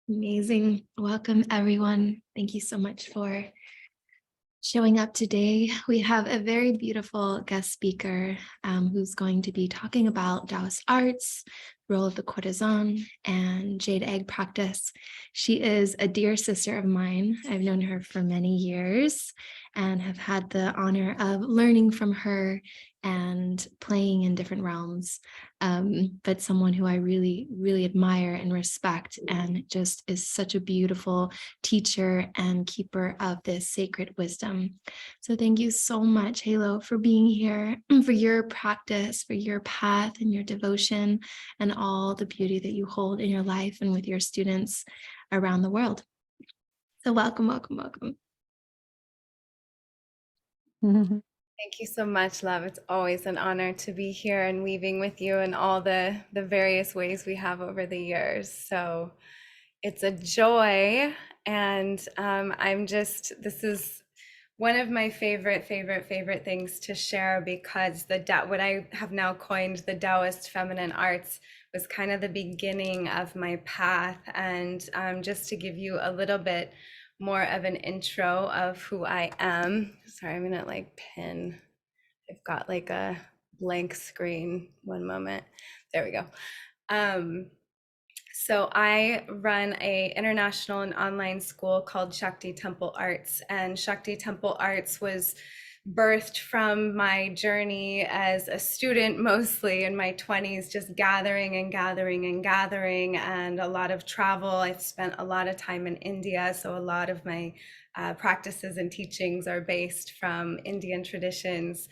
Amazing. Welcome, everyone. Thank you so much for showing up today. We have a very beautiful guest speaker who's going to be talking about Taoist arts, role of the courtesan, and jade egg practice. She is a dear sister of mine. I've known her for many years and have had the honor of learning from her and playing in different realms. But someone who I really, really admire and respect, and just is such a beautiful teacher and keeper of this sacred wisdom. So thank you so much, Halo, for being here, for your practice, for your path and your devotion, and all the beauty that you hold in your life and with your students around the world. So welcome, welcome, welcome. Thank you so much, love. It's always an honor to be here and weaving with you in all the various ways we have over the years. So it's a joy. And this is one of my favorite things to share, because what I have now coined the Taoist feminine arts was kind of the beginning of my path. And just to give you a little bit more of an intro of who I am. Sorry, I'm gonna pin. I've got a blank screen. One moment. There we go. So I run a international and online school called Jade Temple Arts, and Jade Temple Arts was birthed from my journey as a student, mostly in my 20s, just gathering and a lot of travel. I've spent a lot of time in India, so a lot of my practices and teachings are based from Indian traditions.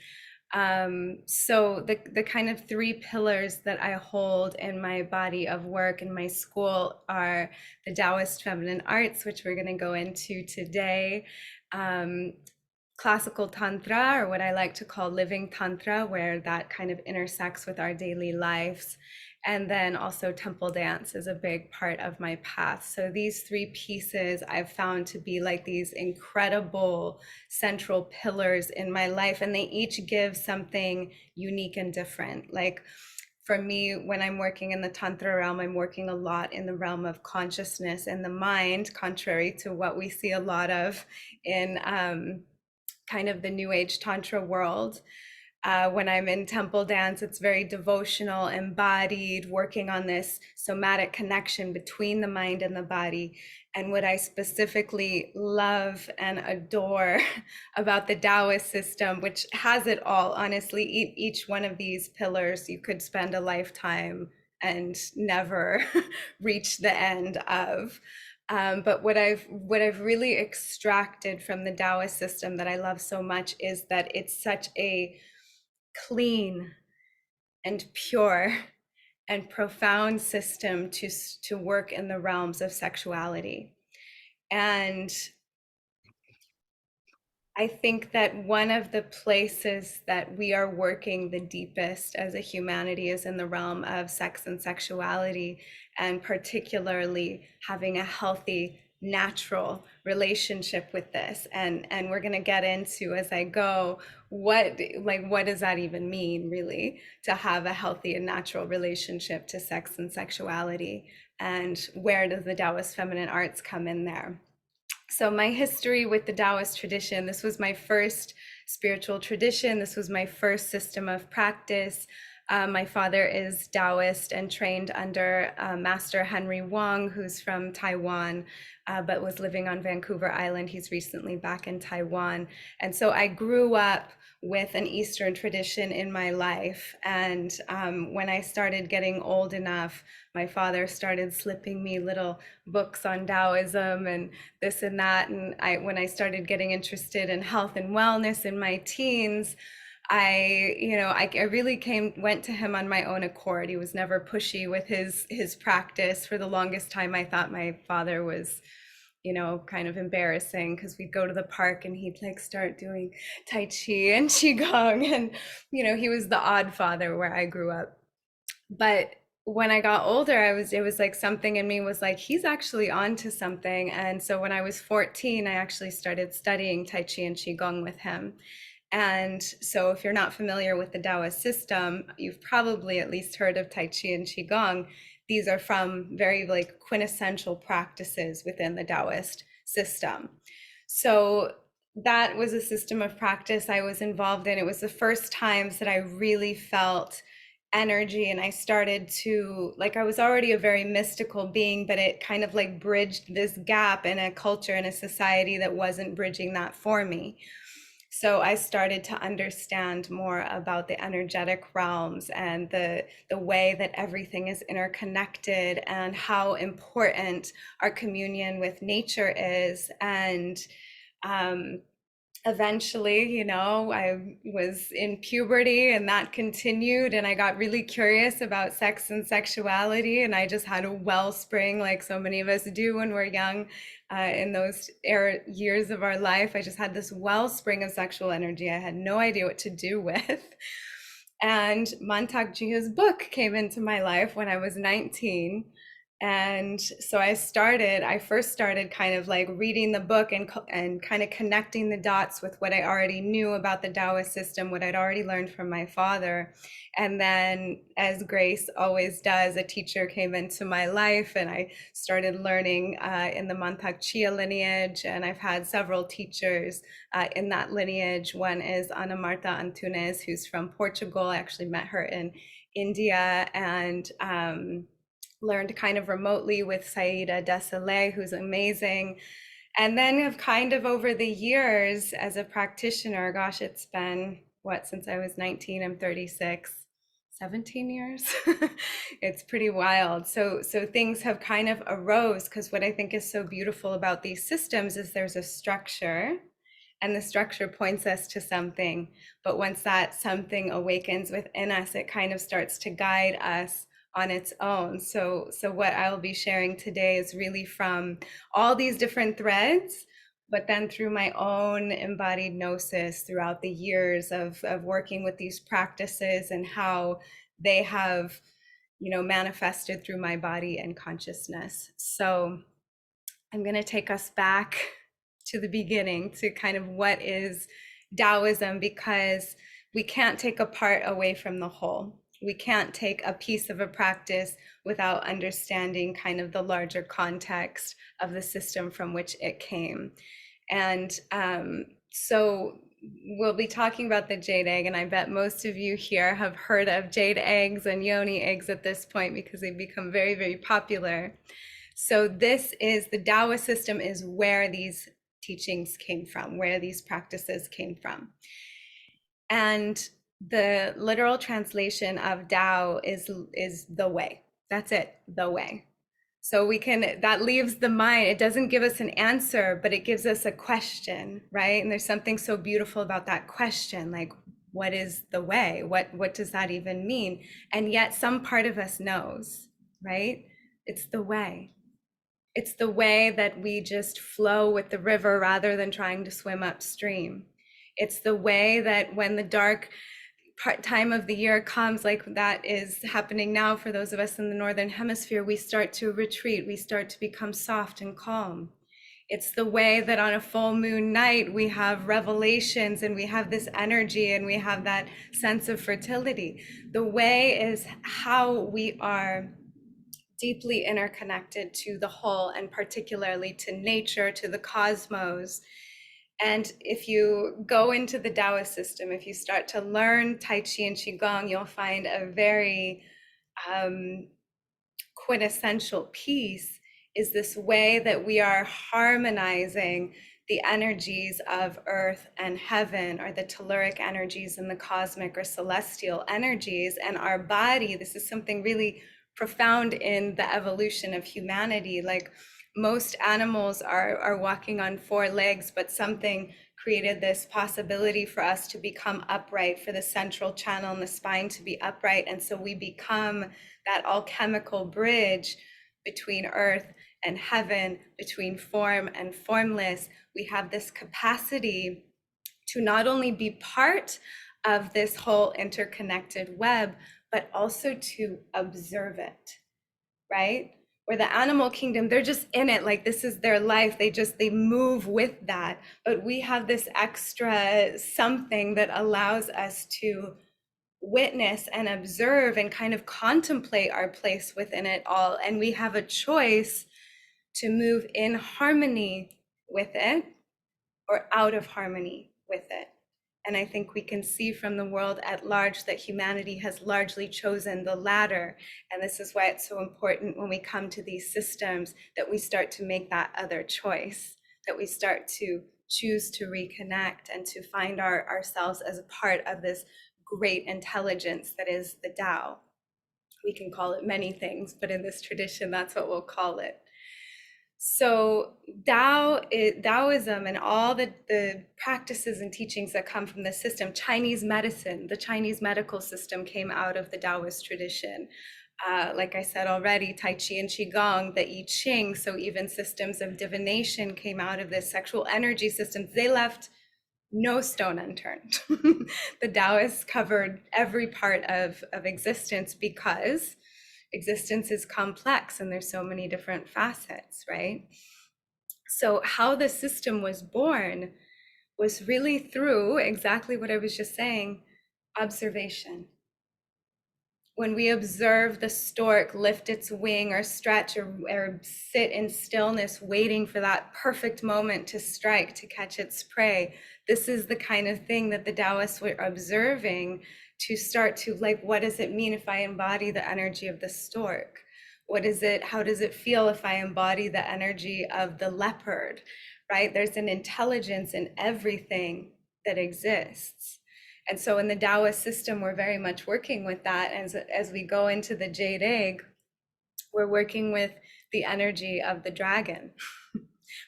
So the kind of three pillars that I hold in my body of work in my school are the Taoist feminine arts, which we're going to go into today, classical tantra, or what I like to call living tantra, where that kind of intersects with our daily lives. And then also temple dance is a big part of my path. So these three pieces I've found to be like these incredible central pillars in my life, and they each give something unique and different. Like for me, when I'm working in the Tantra realm, I'm working a lot in the realm of consciousness and the mind, contrary to what we see a lot of in kind of the New Age Tantra world. When I'm in temple dance, it's very devotional, embodied, working on this somatic connection between the mind and the body. And what I specifically love and adore about the Taoist system, which has it all, honestly, each one of these pillars, you could spend a lifetime and never reach the end of. But what I've really extracted from the Taoist system that I love so much is that it's such a clean and pure and profound system to work in the realms of sexuality. And I think that one of the places that we are working the deepest as a humanity is in the realm of sex and sexuality, and particularly having a healthy, natural relationship with this. And we're going to get into, as I go, what does that even mean, really, to have a healthy and natural relationship to sex and sexuality, and where does the Taoist feminine arts come in there? So my history with the Taoist tradition, this was my first spiritual tradition. This was my first system of practice. My father is Taoist and trained under Master Henry Wong, who's from Taiwan, but was living on Vancouver Island. He's recently back in Taiwan. And so I grew up with an Eastern tradition in my life. And when I started getting old enough, my father started slipping me little books on Taoism and this and that. And when I started getting interested in health and wellness in my teens, I really went to him on my own accord. He was never pushy with his practice. For the longest time, I thought my father was, kind of embarrassing, because we'd go to the park and he'd start doing Tai Chi and Qigong, and, he was the odd father where I grew up. But when I got older, it was like something in me was like, he's actually onto something. And so when I was 14, I actually started studying Tai Chi and Qigong with him. And so if you're not familiar with the Taoist system, you've probably at least heard of Tai Chi and Qigong. these are from very like quintessential practices within the Taoist system. So that was a system of practice I was involved in. It was the first times that I really felt energy, and I started to, like, I was already a very mystical being, but it kind of like bridged this gap in a culture and a society that wasn't bridging that for me. So I started to understand more about the energetic realms and the way that everything is interconnected and how important our communion with nature is. And um, eventually, you know, I was in puberty and that continued, and I got really curious about sex and sexuality, and I just had a wellspring like so many of us do when we're young. In those years of our life, I just had this wellspring of sexual energy I had no idea what to do with. And Mantak Jia's book came into my life when I was 19. And so I first started kind of like reading the book and kind of connecting the dots with what I already knew about the Taoist system, what I'd already learned from my father. And then, as grace always does, a teacher came into my life, and I started learning in the Mantak Chia lineage. And I've had several teachers in that lineage. One is Ana Marta Antunes, who's from Portugal. I actually met her in India, and learned kind of remotely with Saida Desalegn, who's amazing. And then have kind of over the years as a practitioner, gosh, it's been what, since I was 19, I'm 36, 17 years. It's pretty wild. So things have kind of arose, because what I think is so beautiful about these systems is there's a structure, and the structure points us to something. But once that something awakens within us, it kind of starts to guide us on its own. So what I'll be sharing today is really from all these different threads, but then through my own embodied gnosis throughout the years of working with these practices, and how they have, you know, manifested through my body and consciousness. So I'm going to take us back to the beginning, to kind of what is Taoism, because we can't take a part away from the whole. We can't take a piece of a practice without understanding kind of the larger context of the system from which it came. And so we'll be talking about the jade egg, and I bet most of you here have heard of jade eggs and yoni eggs at this point, because they've become very, very popular. So this is the Taoist system, is where these teachings came from, where these practices came from. And the literal translation of Tao is the way. That's it, the way. So we can, that leaves the mind. It doesn't give us an answer, but it gives us a question, right? And there's something so beautiful about that question, like, what is the way? What does that even mean? And yet some part of us knows, right? It's the way. It's the way that we just flow with the river rather than trying to swim upstream. It's the way that when the dark time of the year comes, like that is happening now for those of us in the Northern Hemisphere, we start to retreat, we start to become soft and calm. It's the way that on a full moon night, we have revelations, and we have this energy, and we have that sense of fertility. The way is how we are deeply interconnected to the whole, and particularly to nature, to the cosmos. And if you go into the Taoist system, if you start to learn Tai Chi and Qigong, you'll find a very quintessential piece is this way that we are harmonizing the energies of earth and heaven, or the telluric energies and the cosmic or celestial energies, and our body. This is something really profound in the evolution of humanity. Like, most animals are walking on four legs, but something created this possibility for us to become upright, for the central channel and the spine to be upright. And so we become that alchemical bridge between earth and heaven, between form and formless. We have this capacity to not only be part of this whole interconnected web, but also to observe it, right? Where the animal kingdom, they're just in it, like this is their life. They move with that. But we have this extra something that allows us to witness and observe and kind of contemplate our place within it all. And we have a choice to move in harmony with it or out of harmony with it. And I think we can see from the world at large that humanity has largely chosen the latter. And this is why it's so important when we come to these systems that we start to make that other choice, that we start to choose to reconnect and to find ourselves as a part of this great intelligence that is the Tao. We can call it many things, but in this tradition, that's what we'll call it. So Taoism and all the practices and teachings that come from the system, Chinese medicine, the Chinese medical system came out of the Taoist tradition. Like I said already, Tai Chi and Qigong, the I Ching, so even systems of divination came out of this, sexual energy systems. They left no stone unturned. The Taoists covered every part of existence because existence is complex and there's so many different facets, right? So how the system was born was really through exactly what I was just saying, observation. When we observe the stork lift its wing or stretch or sit in stillness, waiting for that perfect moment to strike, to catch its prey, this is the kind of thing that the Taoists were observing to start to, like, what does it mean if I embody the energy of the stork? What is it? How does it feel if I embody the energy of the leopard, right? There's an intelligence in everything that exists. And so in the Taoist system, we're very much working with that. As we go into the jade egg, we're working with the energy of the dragon,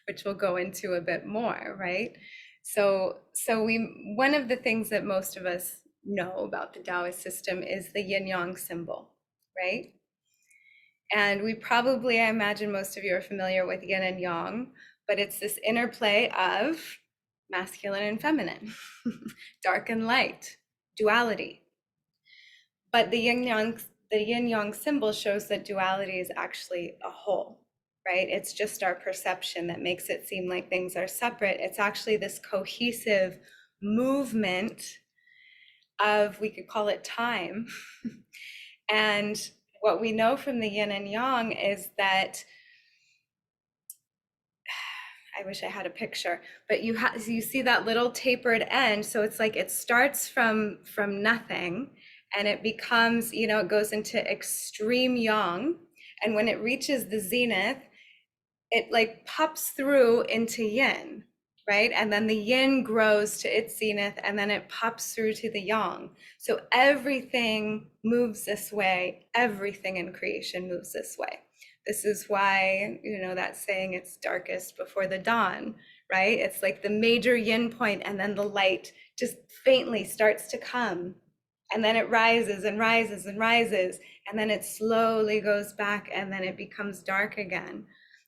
which we'll go into a bit more, right? So one of the things that most of us know about the Taoist system is the yin yang symbol, right? And we probably, I imagine most of you are familiar with yin and yang, but it's this interplay of masculine and feminine, dark and light, duality. But the yin yang symbol shows that duality is actually a whole, right? It's just our perception that makes it seem like things are separate. It's actually this cohesive movement of, we could call it time. And what we know from the yin and yang is that, I wish I had a picture, but you see that little tapered end. So it's like it starts from nothing and it becomes, it goes into extreme yang. And when it reaches the zenith, it like pops through into yin, right? And then the yin grows to its zenith and then it pops through to the yang. So everything moves this way. Everything in creation moves this way. This is why, that saying, it's darkest before the dawn, right? It's like the major yin point and then the light just faintly starts to come. And then it rises and rises and rises. And then it slowly goes back and then it becomes dark again.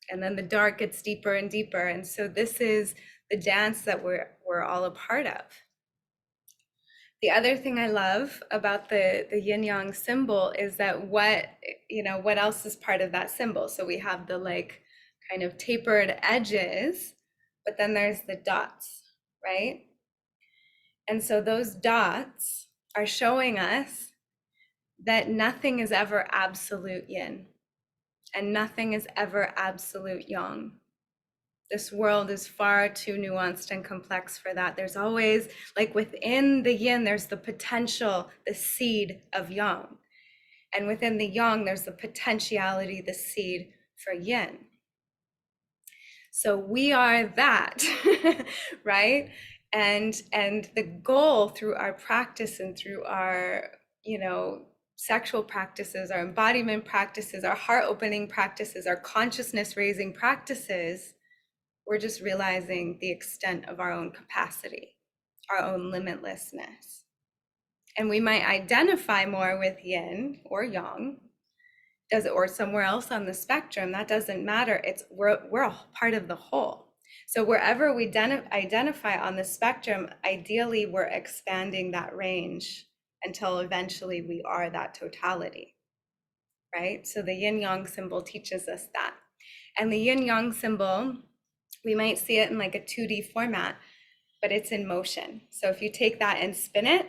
And then the dark gets deeper and deeper. And so this is the dance that we're all a part of. The other thing I love about the yin yang symbol is that what else is part of that symbol? So we have the like kind of tapered edges, but then there's the dots, right? And so those dots are showing us that nothing is ever absolute yin and nothing is ever absolute yang. This world is far too nuanced and complex for that. There's always, like within the yin, there's the potential, the seed of yang. And within the yang, there's the potentiality, the seed for yin. So we are that, right? And the goal through our practice and through our, sexual practices, our embodiment practices, our heart opening practices, our consciousness raising practices, we're just realizing the extent of our own capacity, our own limitlessness. And we might identify more with yin or yang, or somewhere else on the spectrum. That doesn't matter. We're a part of the whole. So wherever we identify on the spectrum, ideally we're expanding that range until eventually we are that totality, right? So the yin yang symbol teaches us that. And the yin yang symbol, we might see it in like a 2D format, but it's in motion. So if you take that and spin it,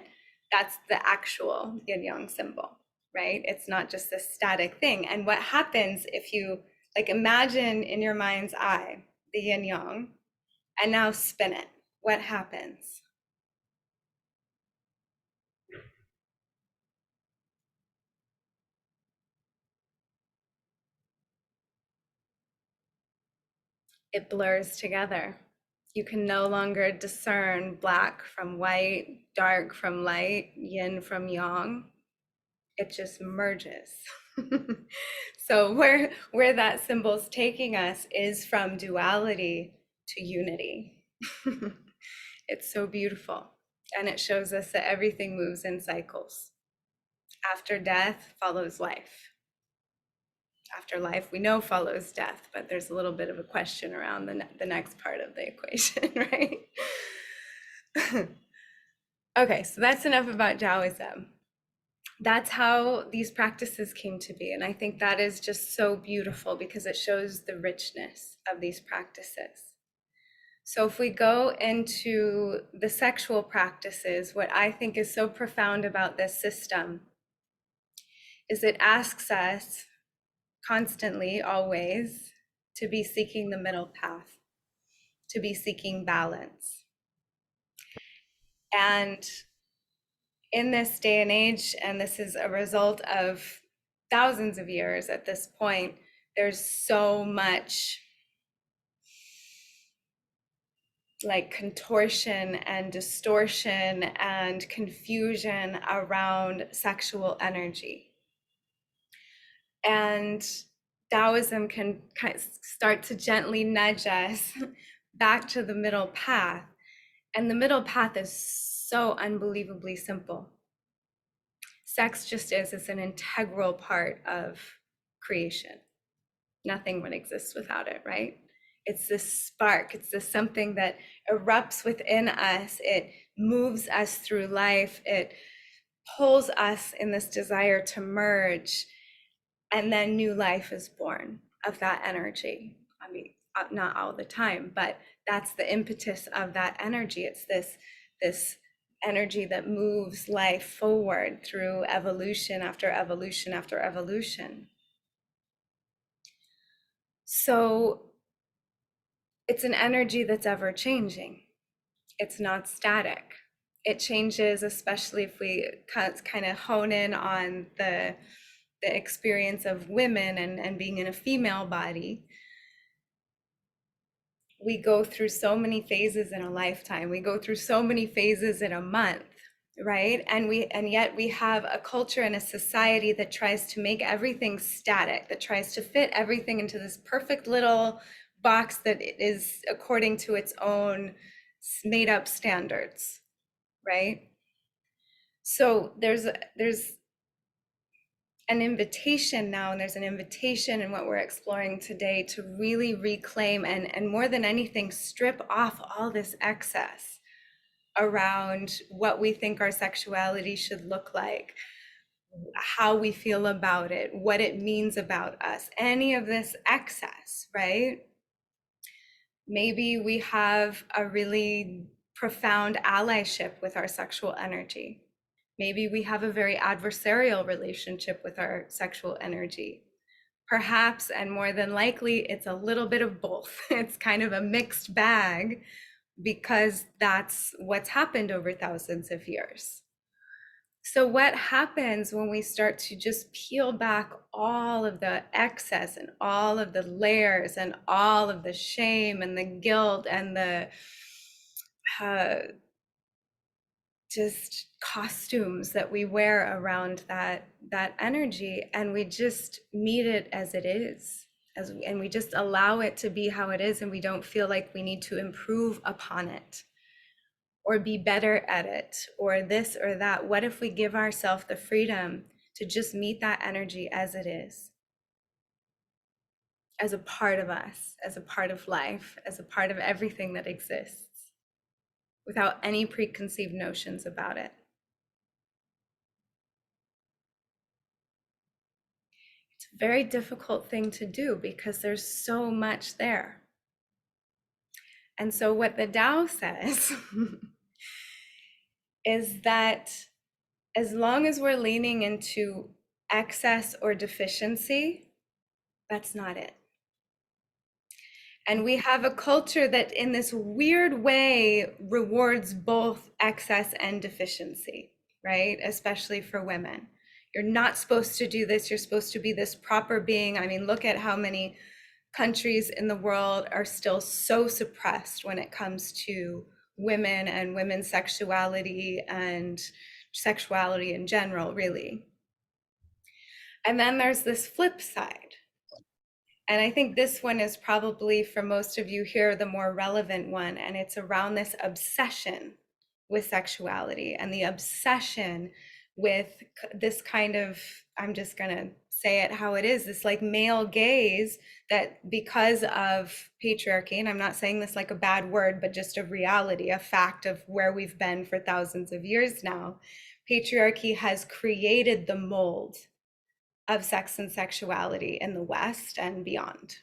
That's the actual yin yang symbol, right? It's not just this static thing. And what happens if you like imagine in your mind's eye the yin yang and now spin it? What happens? It blurs together. You can no longer discern black from white, dark from light, yin from yang. It just merges. So where that symbol's taking us is from duality to unity. It's so beautiful. And it shows us that everything moves in cycles. After death follows life. After life, we know follows death, but there's a little bit of a question around the next part of the equation, right? Okay, so that's enough about Taoism. That's how these practices came to be. And I think that is just so beautiful because it shows the richness of these practices. So if we go into the sexual practices, what I think is so profound about this system is it asks us constantly, always, to be seeking the middle path, to be seeking balance. And in this day and age, and this is a result of thousands of years at this point, there's so much like contortion and distortion and confusion around sexual energy. And Taoism can kind of start to gently nudge us back to the middle path. And the middle path is so unbelievably simple. Sex just is, it's an integral part of creation. Nothing would exist without it, right? It's this spark, it's this something that erupts within us. It moves us through life. It pulls us in this desire to merge. And then new life is born of that energy. I mean, not all the time, but that's the impetus of that energy. It's this energy that moves life forward through evolution after evolution after evolution. So it's an energy that's ever changing. It's not static. It changes, especially if we kind of hone in on the experience of women and being in a female body. We go through so many phases in a lifetime. We go through so many phases in a month, right? And yet we have a culture and a society that tries to make everything static, that tries to fit everything into this perfect little box that is according to its own made up standards, right? So there's an invitation now, and there's an invitation in what we're exploring today to really reclaim and more than anything, strip off all this excess around what we think our sexuality should look like, how we feel about it, what it means about us, any of this excess, right? Maybe we have a really profound allyship with our sexual energy. Maybe we have a very adversarial relationship with our sexual energy. Perhaps, and more than likely, it's a little bit of both. It's kind of a mixed bag because that's what's happened over thousands of years. So what happens when we start to just peel back all of the excess and all of the layers and all of the shame and the guilt and the just costumes that we wear around that energy, and we just meet it as it is, and we just allow it to be how it is, and we don't feel like we need to improve upon it or be better at it or this or that. What if we give ourselves the freedom to just meet that energy as it is, as a part of us, as a part of life, as a part of everything that exists, without any preconceived notions about it? It's a very difficult thing to do because there's so much there. And so what the Tao says is that as long as we're leaning into excess or deficiency, that's not it. And we have a culture that, in this weird way, rewards both excess and deficiency, right? Especially for women. You're not supposed to do this. You're supposed to be this proper being. I mean, look at how many countries in the world are still so suppressed when it comes to women and women's sexuality and sexuality in general, really. And then there's this flip side. And I think this one is probably, for most of you here, the more relevant one. And it's around this obsession with sexuality and the obsession with this kind of, I'm just going to say it how it is, this like male gaze that, because of patriarchy, and I'm not saying this like a bad word, but just a reality, a fact of where we've been for thousands of years now, patriarchy has created the mold of sex and sexuality in the West and beyond.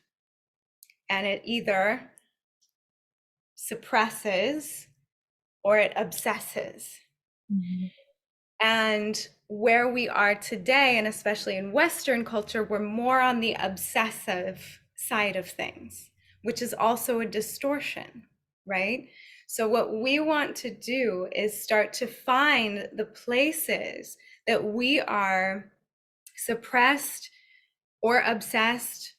And it either suppresses or it obsesses. Mm-hmm. And where we are today, and especially in Western culture, we're more on the obsessive side of things, which is also a distortion, right? So what we want to do is start to find the places that we are suppressed or obsessed,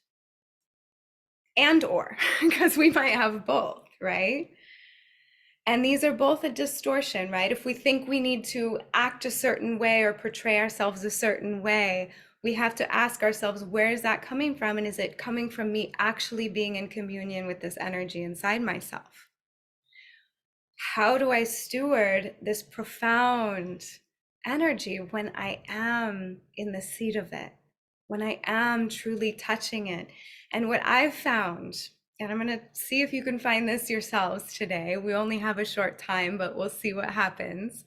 and or, because we might have both, right? And these are both a distortion, right? If we think we need to act a certain way or portray ourselves a certain way, we have to ask ourselves, where is that coming from? And is it coming from me actually being in communion with this energy inside myself? How do I steward this profound energy when I am in the seat of it, when I am truly touching it? And what I've found, and I'm going to see if you can find this yourselves today, we only have a short time, but we'll see what happens,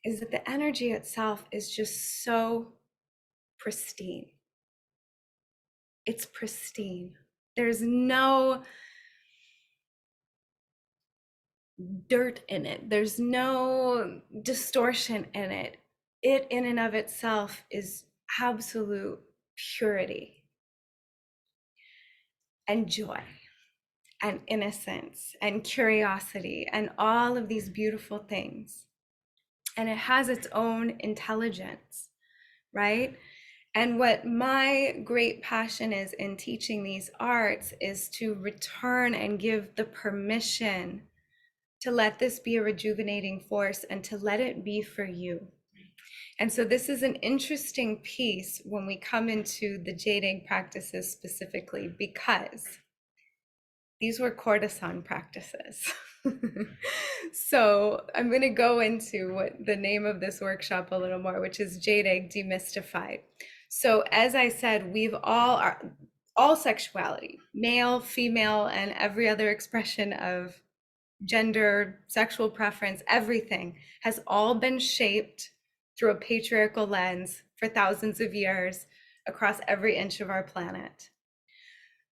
is that the energy itself is just so pristine. It's pristine. There's no dirt in it. There's no distortion in it. It in and of itself is absolute purity and joy and innocence and curiosity and all of these beautiful things. And it has its own intelligence, right? And what my great passion is in teaching these arts is to return and give the permission to let this be a rejuvenating force and to let it be for you. And so this is an interesting piece when we come into the jading practices specifically, because these were courtesan practices. So I'm going to go into what the name of this workshop a little more, which is Jade Demystified. So as I said, we've all sexuality, male, female, and every other expression of gender, sexual preference, everything has all been shaped through a patriarchal lens for thousands of years across every inch of our planet.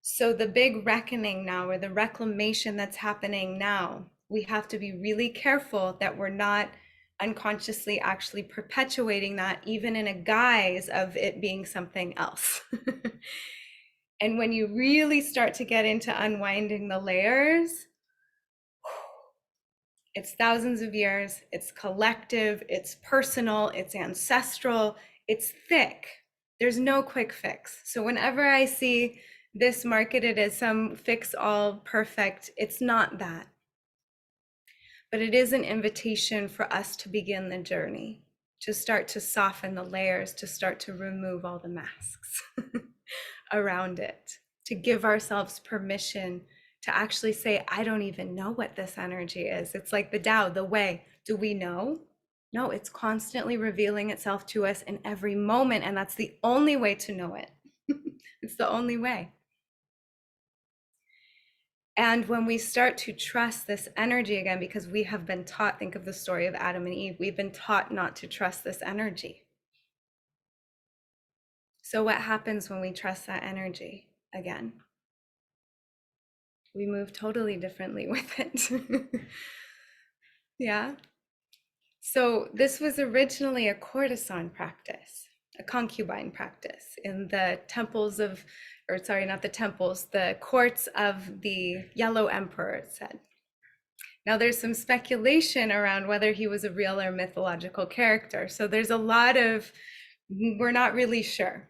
So the big reckoning now, or the reclamation that's happening now, we have to be really careful that we're not unconsciously actually perpetuating that, even in a guise of it being something else. And when you really start to get into unwinding the layers, it's thousands of years, it's collective, it's personal, it's ancestral, it's thick. There's no quick fix. So whenever I see this marketed as some fix all perfect, it's not that. But it is an invitation for us to begin the journey, to start to soften the layers, to start to remove all the masks around it, to give ourselves permission to actually say, I don't even know what this energy is. It's like the Tao, the way. Do we know? No, it's constantly revealing itself to us in every moment. And that's the only way to know it. It's the only way. And when we start to trust this energy again, because we have been taught, think of the story of Adam and Eve, we've been taught not to trust this energy. So what happens when we trust that energy again? We move totally differently with it. Yeah. So this was originally a courtesan practice, a concubine practice in the temples of, or sorry, not the temples, the courts of the Yellow Emperor, it said. Now there's some speculation around whether he was a real or mythological character. So there's a lot of, we're not really sure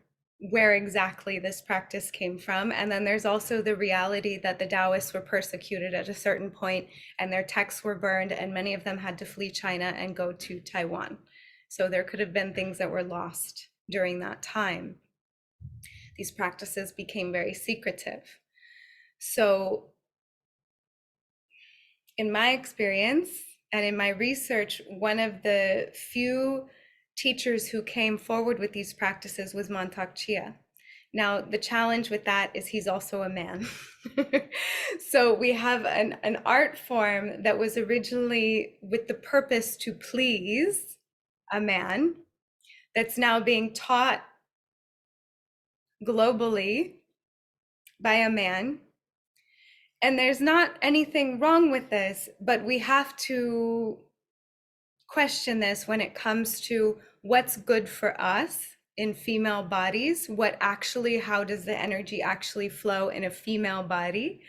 where exactly this practice came from. And then there's also the reality that the Taoists were persecuted at a certain point and their texts were burned, and many of them had to flee China and go to Taiwan. So there could have been things that were lost during that time. These practices became very secretive. So in my experience and in my research, one of the few teachers who came forward with these practices was Mantak Chia. Now, the challenge with that is he's also a man. So we have an art form that was originally with the purpose to please a man that's now being taught globally by a man. And there's not anything wrong with this, but we have to question this when it comes to what's good for us in female bodies, how does the energy actually flow in a female body.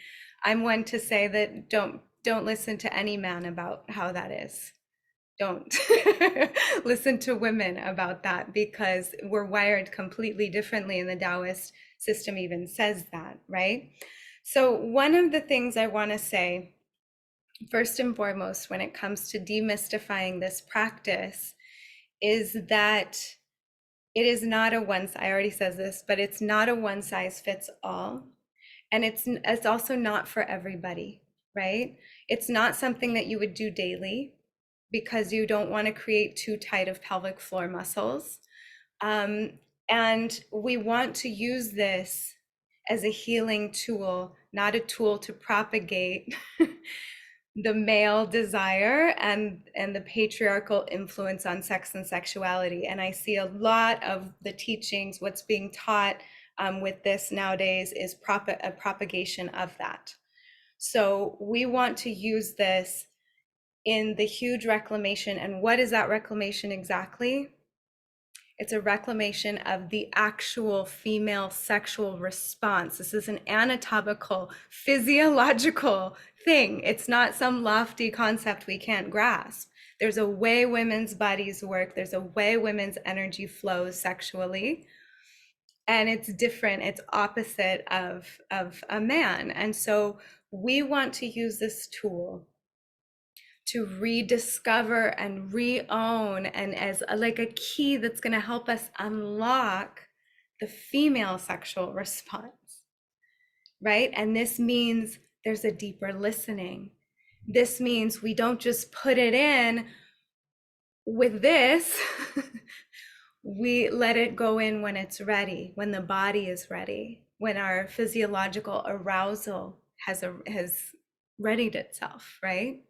I'm one to say that don't listen to any man about how that is. Don't listen to women about that, because we're wired completely differently, and the Taoist system even says that, right? So one of the things I want to say, first and foremost, when it comes to demystifying this practice, is that it is not I already says this, but it's not a one size fits all. And it's also not for everybody, right? It's not something that you would do daily because you don't want to create too tight of pelvic floor muscles. And we want to use this as a healing tool, not a tool to propagate the male desire and the patriarchal influence on sex and sexuality. And I see a lot of the teachings, what's being taught with this nowadays is a propagation of that. So we want to use this in the huge reclamation. And what is that reclamation exactly? It's a reclamation of the actual female sexual response. This is an anatomical, physiological thing. It's not some lofty concept we can't grasp. There's a way women's bodies work. There's a way women's energy flows sexually. And it's different. It's opposite of a man. And so we want to use this tool to rediscover and re-own, and as like a key that's going to help us unlock the female sexual response, right? And this means there's a deeper listening. This means we don't just put it in with this. We let it go in when it's ready, when the body is ready, when our physiological arousal has readied itself, right?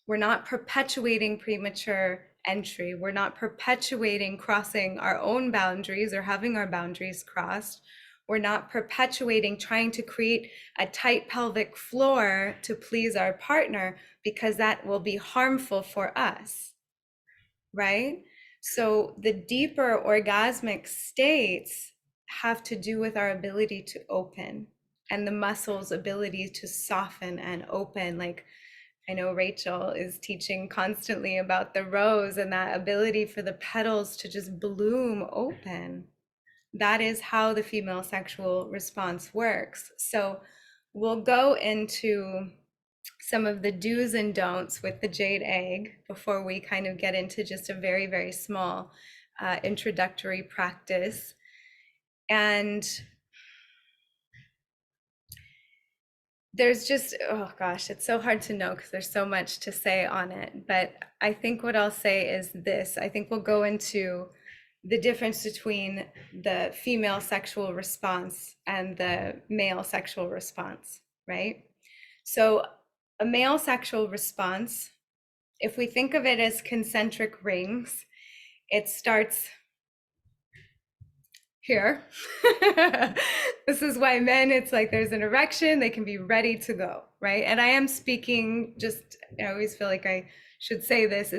We're not perpetuating premature entry. We're not perpetuating crossing our own boundaries or having our boundaries crossed. We're not perpetuating trying to create a tight pelvic floor to please our partner, because that will be harmful for us, right? So the deeper orgasmic states have to do with our ability to open and the muscles' ability to soften and open. Like, I know Rachel is teaching constantly about the rose and that ability for the petals to just bloom open. That is how the female sexual response works. So we'll go into some of the do's and don'ts with the jade egg before we kind of get into just a very, very small introductory practice. And there's just, oh gosh, it's so hard to know because there's so much to say on it. But I think what I'll say is this. I think we'll go into the difference between the female sexual response and the male sexual response, right? So a male sexual response, if we think of it as concentric rings, it starts here. This is why men, it's like there's an erection, they can be ready to go, right? And I am speaking just, I always feel like I should say this.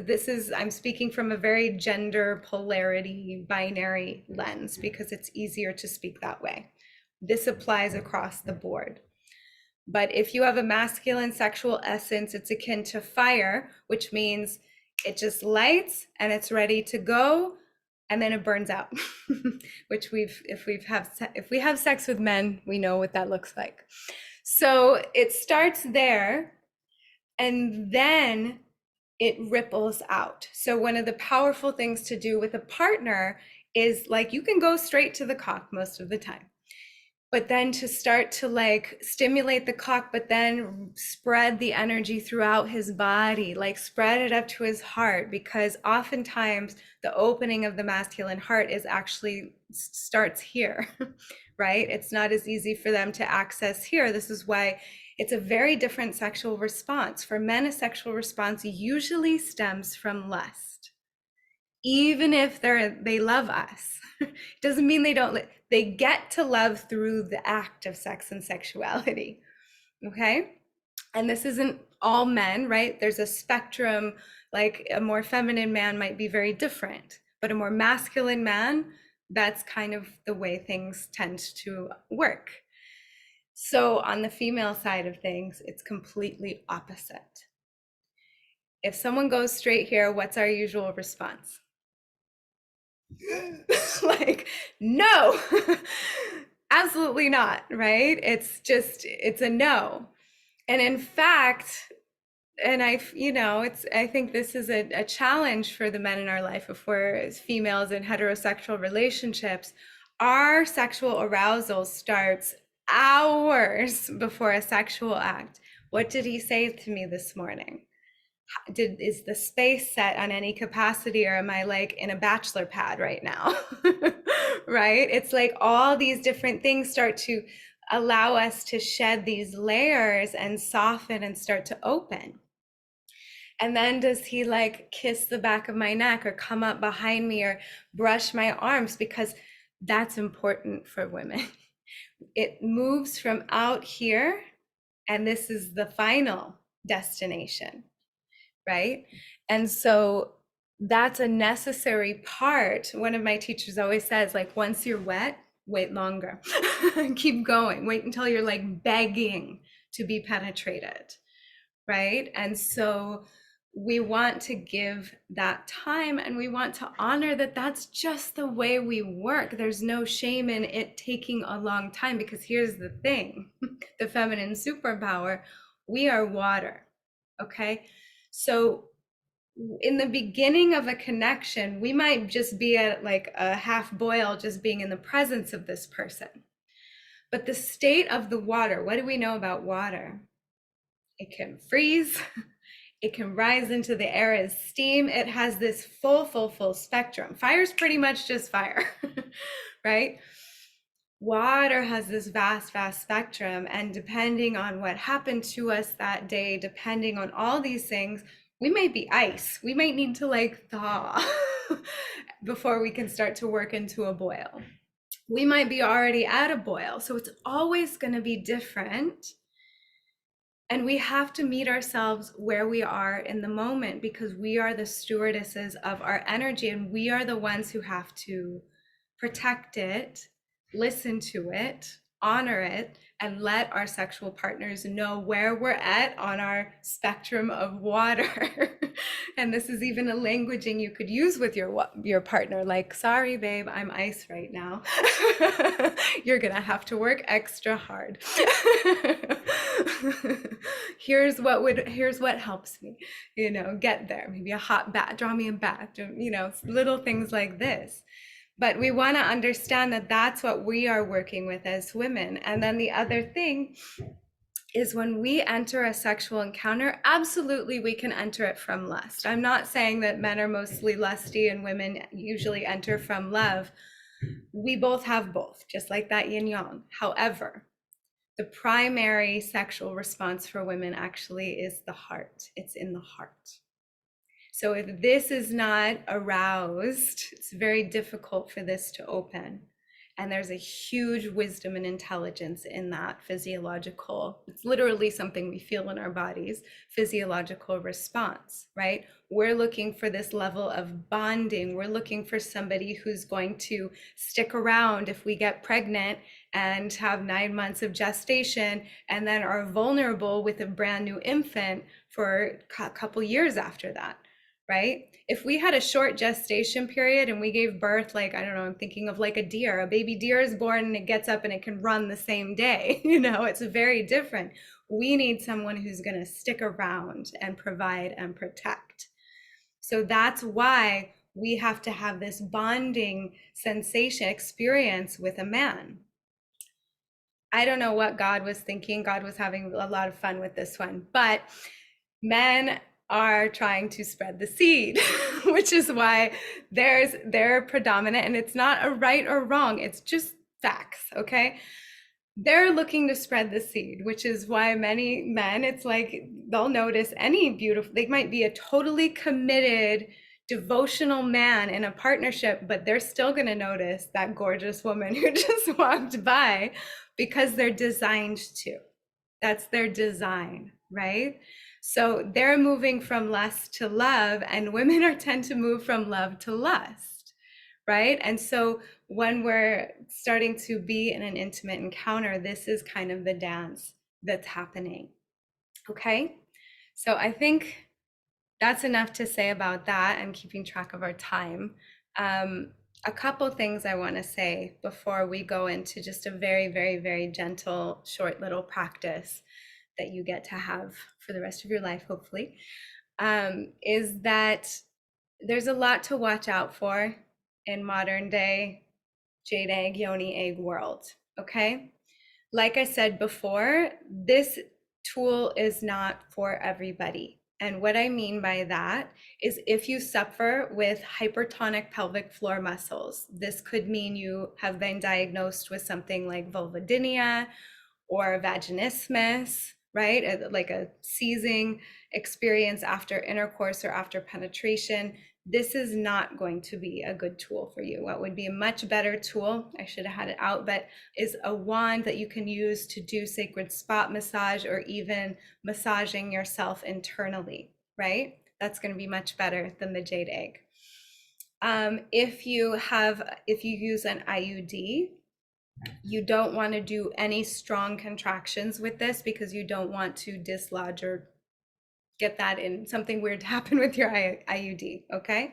I'm speaking from a very gender polarity binary lens because it's easier to speak that way. This applies across the board. But if you have a masculine sexual essence, it's akin to fire, which means it just lights and it's ready to go, and then it burns out. Which if we have sex with men, we know what that looks like. So it starts there, and then it ripples out. So one of the powerful things to do with a partner is, like, you can go straight to the cock most of the time, but then to start to like stimulate the cock, but then spread the energy throughout his body, like spread it up to his heart, because oftentimes the opening of the masculine heart is actually starts here, right? It's not as easy for them to access here. This is why it's a very different sexual response. For men, a sexual response usually stems from lust. Even if they love us, doesn't mean they don't. They get to love through the act of sex and sexuality. Okay, and this isn't all men, right? There's a spectrum. Like a more feminine man might be very different, but a more masculine man, that's kind of the way things tend to work. So on the female side of things, it's completely opposite. If someone goes straight here, what's our usual response? Like, no, absolutely not, right? It's a no. And in fact, and I think this is a challenge for the men in our life. If we're as females in heterosexual relationships, our sexual arousal starts hours before a sexual act. What did he say to me this morning? Is the space set on any capacity, or am I like in a bachelor pad right now? Right? It's like all these different things start to allow us to shed these layers and soften and start to open. And then does he like kiss the back of my neck or come up behind me or brush my arms? Because that's important for women. It moves from out here, and this is the final destination, right? And so that's a necessary part. One of my teachers always says, like, once you're wet, wait longer. Keep going. Wait until you're like begging to be penetrated, right? And so we want to give that time, and we want to honor that that's just the way we work. There's no shame in it taking a long time, because here's the thing, the feminine superpower, we are water, okay? So in the beginning of a connection, we might just be at like a half boil, just being in the presence of this person. But the state of the water, what do we know about water? It can freeze. It can rise into the air as steam. It has this full spectrum. Fire's pretty much just fire, right? Water has this vast spectrum, and depending on what happened to us that day, depending on all these things, we might be ice. We might need to like thaw before we can start to work into a boil. We might be already at a boil. So it's always going to be different. And we have to meet ourselves where we are in the moment, because we are the stewardesses of our energy, and we are the ones who have to protect it, listen to it, honor it, and let our sexual partners know where we're at on our spectrum of water. And this is even a languaging you could use with your partner, like, sorry, babe, I'm ice right now. You're gonna have to work extra hard. Here's what helps me, get there. Maybe a hot bath, draw me a bath, little things like this. But we want to understand that that's what we are working with as women. And then the other thing is, when we enter a sexual encounter, absolutely we can enter it from lust. I'm not saying that men are mostly lusty and women usually enter from love. We both have both, just like that yin yang. However, the primary sexual response for women actually is the heart. It's in the heart. So if this is not aroused, it's very difficult for this to open. And there's a huge wisdom and intelligence in that physiological, it's literally something we feel in our bodies, physiological response, right? We're looking for this level of bonding. We're looking for somebody who's going to stick around if we get pregnant and have 9 months of gestation and then are vulnerable with a brand new infant for a couple years after that, right? If we had a short gestation period and we gave birth, like, I don't know, I'm thinking of like a deer, a baby deer is born and it gets up and it can run the same day, it's very different. We need someone who's going to stick around and provide and protect. So that's why we have to have this bonding sensation experience with a man. I don't know what God was thinking. God was having a lot of fun with this one, but men are trying to spread the seed, which is why they're predominant, and it's not a right or wrong. It's just facts, okay? They're looking to spread the seed, which is why many men, it's like they'll notice any beautiful, they might be a totally committed, devotional man in a partnership, but they're still going to notice that gorgeous woman who just walked by because they're designed to. That's their design, right? So they're moving from lust to love, and women are tend to move from love to lust, right? And so when we're starting to be in an intimate encounter, this is kind of the dance that's happening. Okay? So I think that's enough to say about that and keeping track of our time. A couple things I want to say before we go into just a very, very, very gentle, short little practice that you get to have for the rest of your life, hopefully, is that there's a lot to watch out for in modern day jade egg, yoni egg world, okay? Like I said before, this tool is not for everybody. And what I mean by that is if you suffer with hypertonic pelvic floor muscles, this could mean you have been diagnosed with something like vulvodynia or vaginismus, right? Like a seizing experience after intercourse or after penetration. This is not going to be a good tool for you. What would be a much better tool, I should have had it out, but is a wand that you can use to do sacred spot massage or even massaging yourself internally, right? That's going to be much better than the jade egg. If you use an IUD, you don't want to do any strong contractions with this because you don't want to dislodge or get that in something weird to happen with your IUD, okay?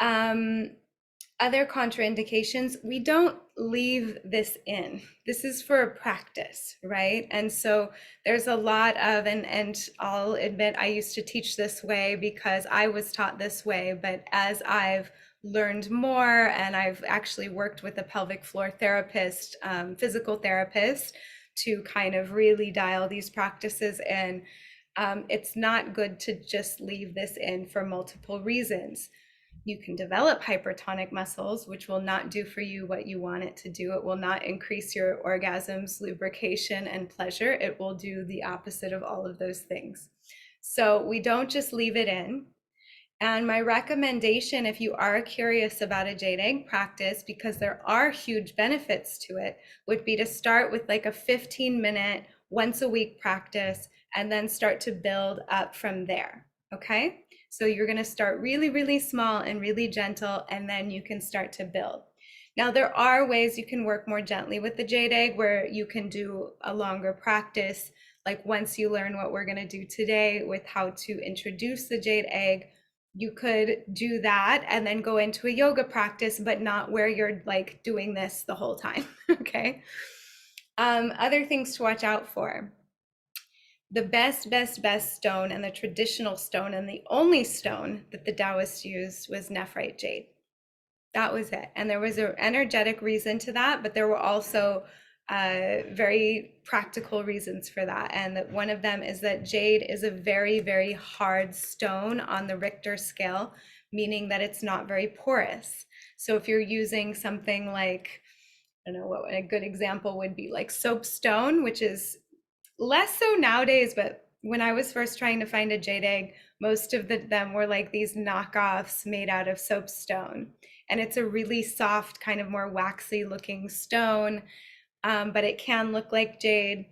Other contraindications, we don't leave this in. This is for a practice, right? And so there's a lot of, and I'll admit I used to teach this way because I was taught this way, but as I've learned more and I've actually worked with a pelvic floor therapist, physical therapist, to kind of really dial these practices in, it's not good to just leave this in for multiple reasons. You can develop hypertonic muscles, which will not do for you what you want it to do. It will not increase your orgasms, lubrication, and pleasure. It will do the opposite of all of those things. So we don't just leave it in. And my recommendation, if you are curious about a jade egg practice, because there are huge benefits to it, would be to start with like a 15-minute, once a week practice, and then start to build up from there, okay? So you're gonna start really, really small and really gentle, and then you can start to build. Now, there are ways you can work more gently with the jade egg where you can do a longer practice, like once you learn what we're gonna do today with how to introduce the jade egg, you could do that and then go into a yoga practice, but not where you're like doing this the whole time, okay? Other things to watch out for. The best stone and the traditional stone and the only stone that the Taoists used was nephrite jade. That was it. And there was an energetic reason to that, but there were also very practical reasons for that. And that one of them is that jade is a very, very hard stone on the Richter scale, meaning that it's not very porous. So if you're using something like, I don't know what a good example would be, like soapstone, which is less so nowadays, but when I was first trying to find a jade egg, most of them were like these knockoffs made out of soapstone. And it's a really soft, kind of more waxy looking stone, but it can look like jade.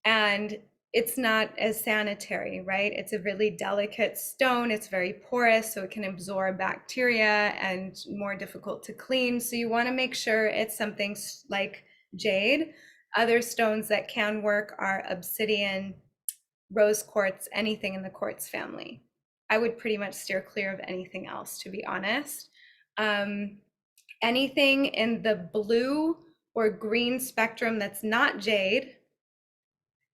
And it's not as sanitary, right? It's a really delicate stone. It's very porous, so it can absorb bacteria and more difficult to clean. So you want to make sure it's something like jade. Other stones that can work are obsidian, rose quartz, anything in the quartz family. I would pretty much steer clear of anything else, to be honest. Anything in the blue or green spectrum that's not jade,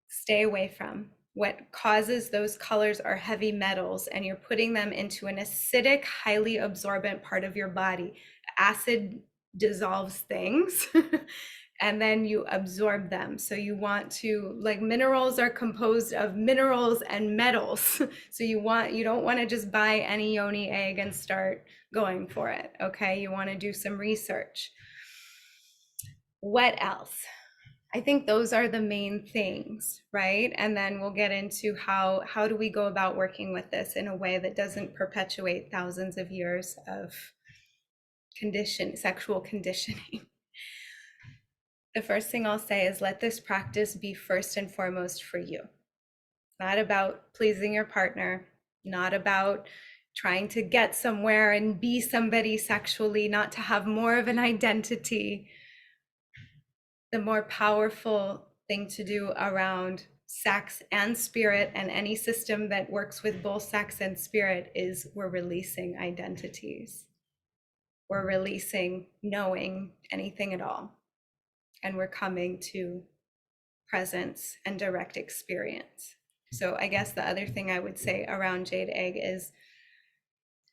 stay away from. What causes those colors are heavy metals, and you're putting them into an acidic, highly absorbent part of your body. Acid dissolves things and then you absorb them. So you want to, like, minerals are composed of minerals and metals. So you don't want to just buy any yoni egg and start going for it. Okay, you want to do some research. What else? I think those are the main things, right? And then we'll get into how do we go about working with this in a way that doesn't perpetuate thousands of years of sexual conditioning. The first thing I'll say is let this practice be first and foremost for you. Not about pleasing your partner, not about trying to get somewhere and be somebody sexually, not to have more of an identity. The more powerful thing to do around sex and spirit, and any system that works with both sex and spirit, is we're releasing identities. We're releasing knowing anything at all. And we're coming to presence and direct experience. So I guess the other thing I would say around jade egg is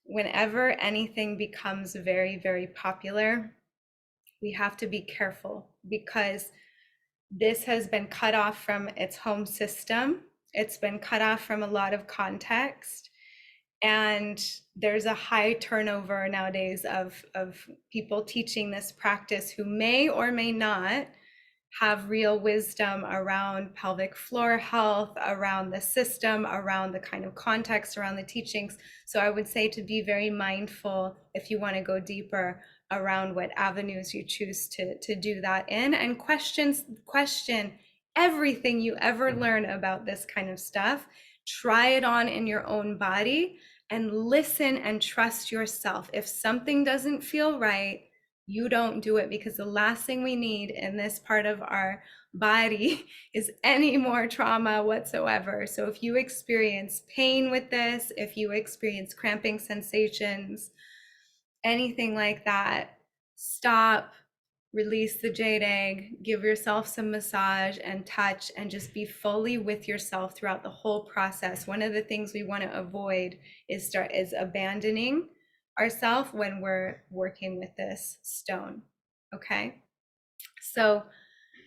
whenever anything becomes very, very popular, we have to be careful, because this has been cut off from its home system. It's been cut off from a lot of context. And there's a high turnover nowadays of people teaching this practice who may or may not have real wisdom around pelvic floor health, around the system, around the kind of context, around the teachings. So I would say to be very mindful, if you want to go deeper, around what avenues you choose to do that in, and question everything you ever learn about this kind of stuff. Try it on in your own body and listen and trust yourself. If something doesn't feel right, you don't do it, because the last thing we need in this part of our body is any more trauma whatsoever. So if you experience pain with this, if you experience cramping sensations, anything like that, stop, release the jade egg, give yourself some massage and touch, and just be fully with yourself throughout the whole process. One of the things we want to avoid is abandoning ourselves when we're working with this stone. Okay, so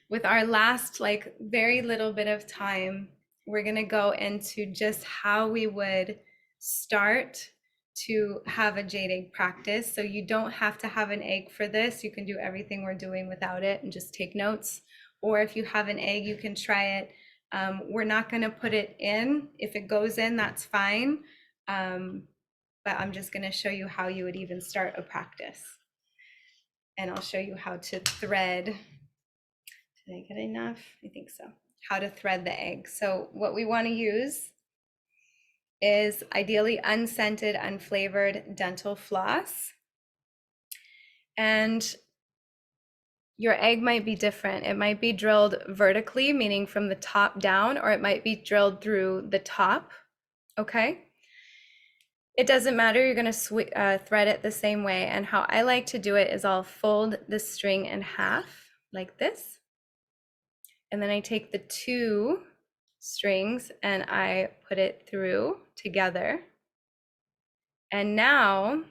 with our last very little bit of time, we're going to go into just how we would start to have a jade egg practice. So you don't have to have an egg for this. You can do everything we're doing without it and just take notes. Or if you have an egg, you can try it. We're not going to put it in. If it goes in, that's fine. But I'm just going to show you how you would even start a practice. And I'll show you how to thread. Did I get enough? I think so. How to thread the egg. So what we want to use is ideally unscented, unflavored dental floss. And your egg might be different. It might be drilled vertically, meaning from the top down, or it might be drilled through the top. Okay. It doesn't matter, you're going to thread it the same way. And how I like to do it is I'll fold the string in half like this. And then I take the two strings and I put it through together. And now,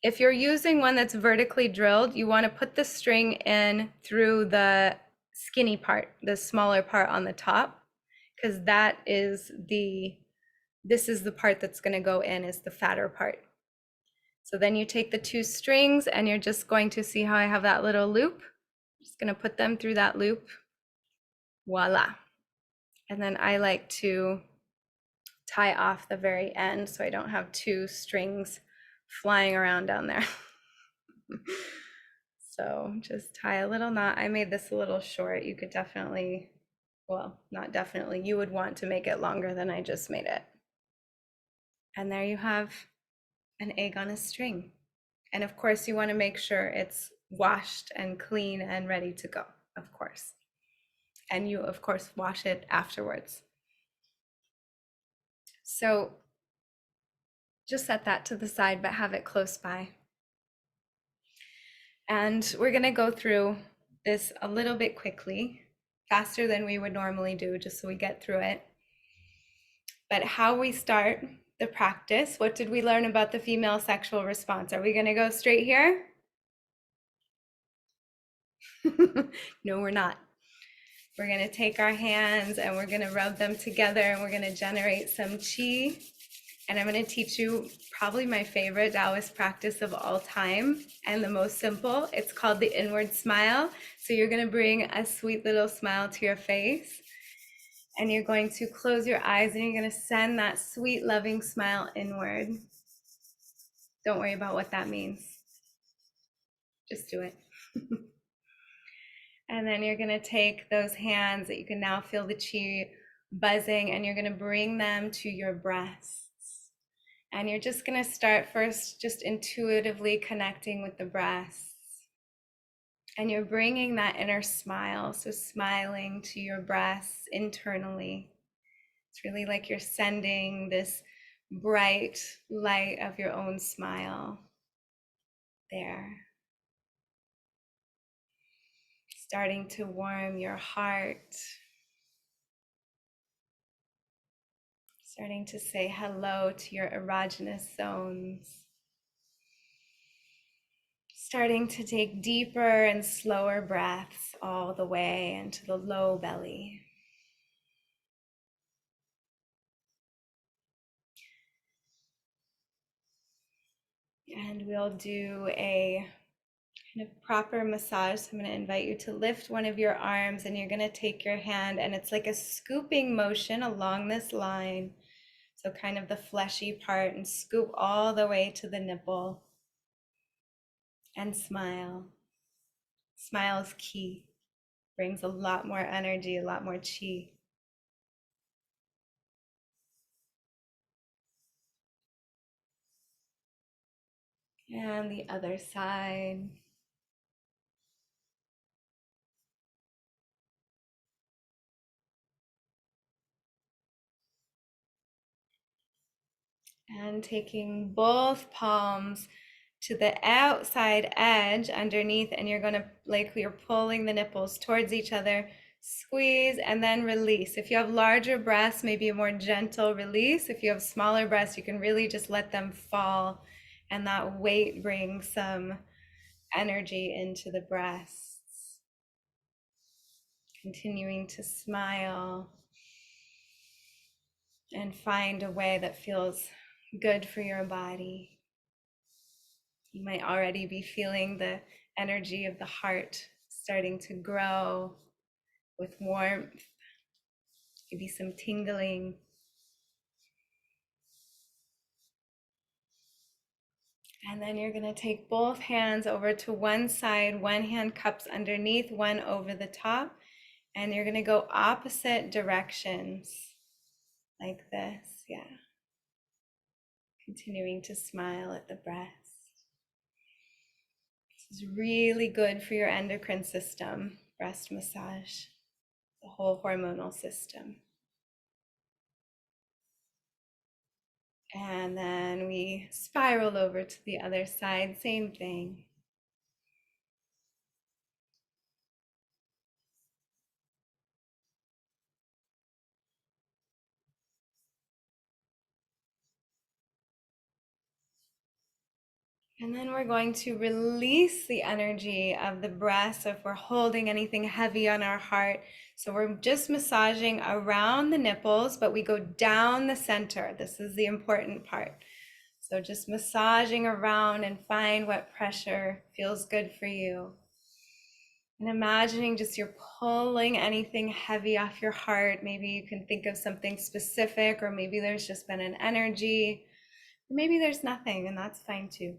if you're using one that's vertically drilled, you want to put the string in through the skinny part, the smaller part on the top, because this is the part that's going to go in, is the fatter part. So then you take the two strings and you're just going to see how I have that little loop. I'm just going to put them through that loop. Voila. And then I like to tie off the very end so I don't have two strings flying around down there. So just tie a little knot. I made this a little short. You could definitely, well, not definitely, you would want to make it longer than I just made it. And there you have an egg on a string. And of course, you want to make sure it's washed and clean and ready to go, of course. And you, of course, wash it afterwards. So just set that to the side, but have it close by. And we're going to go through this a little bit quickly, faster than we would normally do, just so we get through it. But how we start the practice, what did we learn about the female sexual response? Are we going to go straight here? No, we're not. We're going to take our hands and we're going to rub them together and we're going to generate some chi. And I'm going to teach you probably my favorite Taoist practice of all time and the most simple. It's called the inward smile. So you're going to bring a sweet little smile to your face and you're going to close your eyes and you're going to send that sweet, loving smile inward. Don't worry about what that means. Just do it. And then you're going to take those hands that you can now feel the chi buzzing and you're going to bring them to your breasts. And you're just going to start first just intuitively connecting with the breasts. And you're bringing that inner smile, so smiling to your breasts internally. It's really like you're sending this bright light of your own smile there. Starting to warm your heart. Starting to say hello to your erogenous zones. Starting to take deeper and slower breaths all the way into the low belly. And we'll do a kind of proper massage. So I'm going to invite you to lift one of your arms and you're going to take your hand and it's like a scooping motion along this line. So kind of the fleshy part and scoop all the way to the nipple and smile. Smile is key. Brings a lot more energy, a lot more chi. And the other side. And taking both palms to the outside edge underneath, and you're going to, like you're pulling the nipples towards each other, squeeze and then release. If you have larger breasts, maybe a more gentle release. If you have smaller breasts, you can really just let them fall, and that weight brings some energy into the breasts. Continuing to smile and find a way that feels good for your body. You might already be feeling the energy of the heart starting to grow with warmth, maybe some tingling. And then you're going to take both hands over to one side, one hand cups underneath, one over the top, and you're going to go opposite directions like this. Yeah. Continuing to smile at the breast. This is really good for your endocrine system, breast massage, the whole hormonal system. And then we spiral over to the other side, same thing. And then we're going to release the energy of the breath. So if we're holding anything heavy on our heart, so we're just massaging around the nipples, but we go down the center. This is the important part. So just massaging around and find what pressure feels good for you. And imagining just you're pulling anything heavy off your heart. Maybe you can think of something specific, or maybe there's just been an energy, or maybe there's nothing, and that's fine too.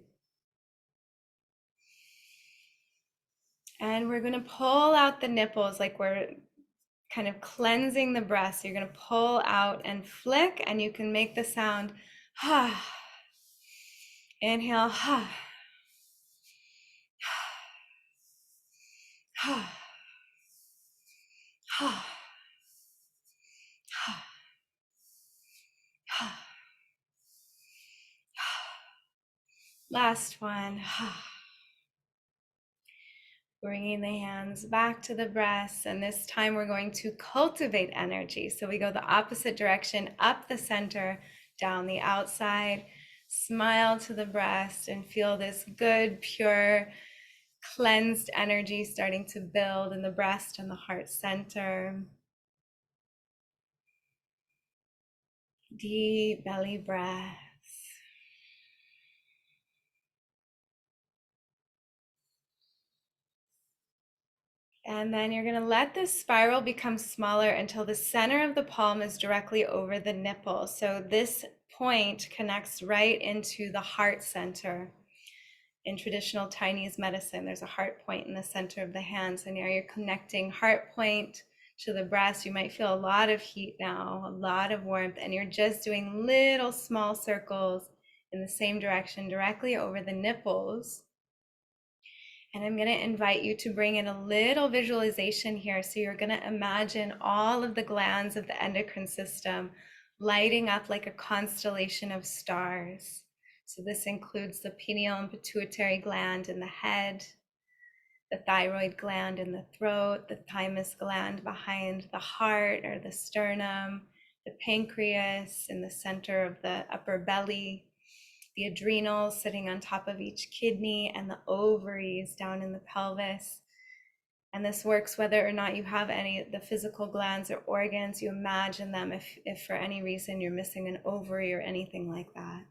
And we're going to pull out the nipples like we're kind of cleansing the breast. You're going to pull out and flick, and you can make the sound ha. Inhale, ha. Ha. Ha. Ha. Ha. Last one. Ha. Bringing the hands back to the breast, and this time we're going to cultivate energy. So we go the opposite direction, up the center, down the outside. Smile to the breast and feel this good, pure, cleansed energy starting to build in the breast and the heart center. Deep belly breaths. And then you're going to let this spiral become smaller until the center of the palm is directly over the nipple. So this point connects right into the heart center. In traditional Chinese medicine, there's a heart point in the center of the hand. So now you're connecting heart point to the breast. You might feel a lot of heat now, a lot of warmth, and you're just doing little small circles in the same direction directly over the nipples. And I'm going to invite you to bring in a little visualization here. So you're going to imagine all of the glands of the endocrine system lighting up like a constellation of stars. So this includes the pineal and pituitary gland in the head, the thyroid gland in the throat, the thymus gland behind the heart or the sternum, the pancreas in the center of the upper belly, the adrenals sitting on top of each kidney, and the ovaries down in the pelvis. And this works whether or not you have any of the physical glands or organs. You imagine them if for any reason you're missing an ovary or anything like that.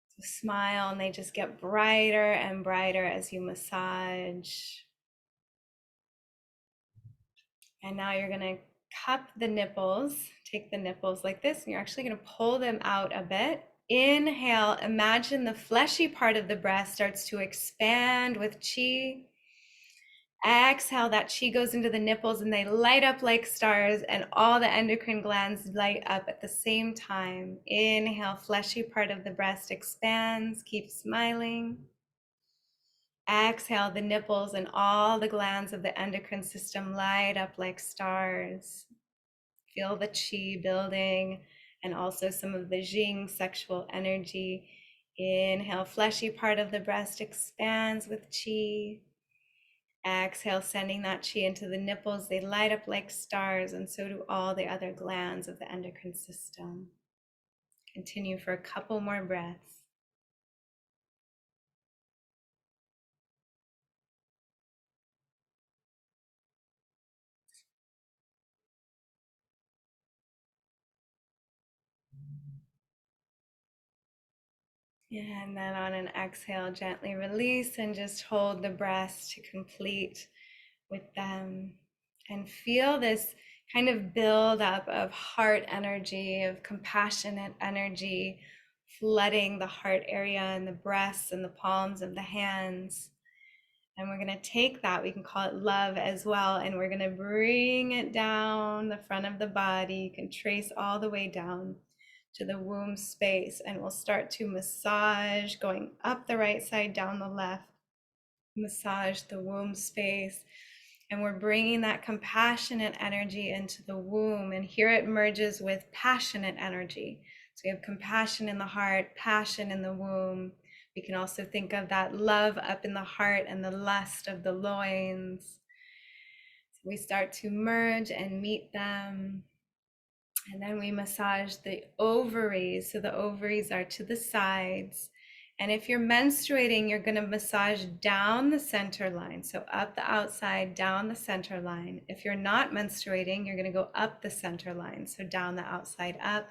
So smile, and they just get brighter and brighter as you massage. And now you're going to cup the nipples, take the nipples like this, and you're actually going to pull them out a bit. Inhale, imagine the fleshy part of the breast starts to expand with chi. Exhale, that chi goes into the nipples and they light up like stars, and all the endocrine glands light up at the same time. Inhale, fleshy part of the breast expands, keep smiling. Exhale, the nipples and all the glands of the endocrine system light up like stars. Feel the chi building and also some of the Jing sexual energy. Inhale, fleshy part of the breast expands with chi. Exhale, sending that chi into the nipples. They light up like stars, and so do all the other glands of the endocrine system. Continue for a couple more breaths. And then on an exhale, gently release and just hold the breath to complete with them. And feel this kind of build up of heart energy, of compassionate energy, flooding the heart area and the breasts and the palms of the hands. And we're going to take that, we can call it love as well, and we're going to bring it down the front of the body. You can trace all the way down to the womb space, and we'll start to massage going up the right side, down the left. Massage the womb space, and we're bringing that compassionate energy into the womb, and here it merges with passionate energy. So we have compassion in the heart, passion in the womb. We can also think of that love up in the heart and the lust of the loins. So we start to merge and meet them. And then we massage the ovaries. So the ovaries are to the sides. And if you're menstruating, you're going to massage down the center line. So up the outside, down the center line. If you're not menstruating, you're going to go up the center line. So down the outside, up.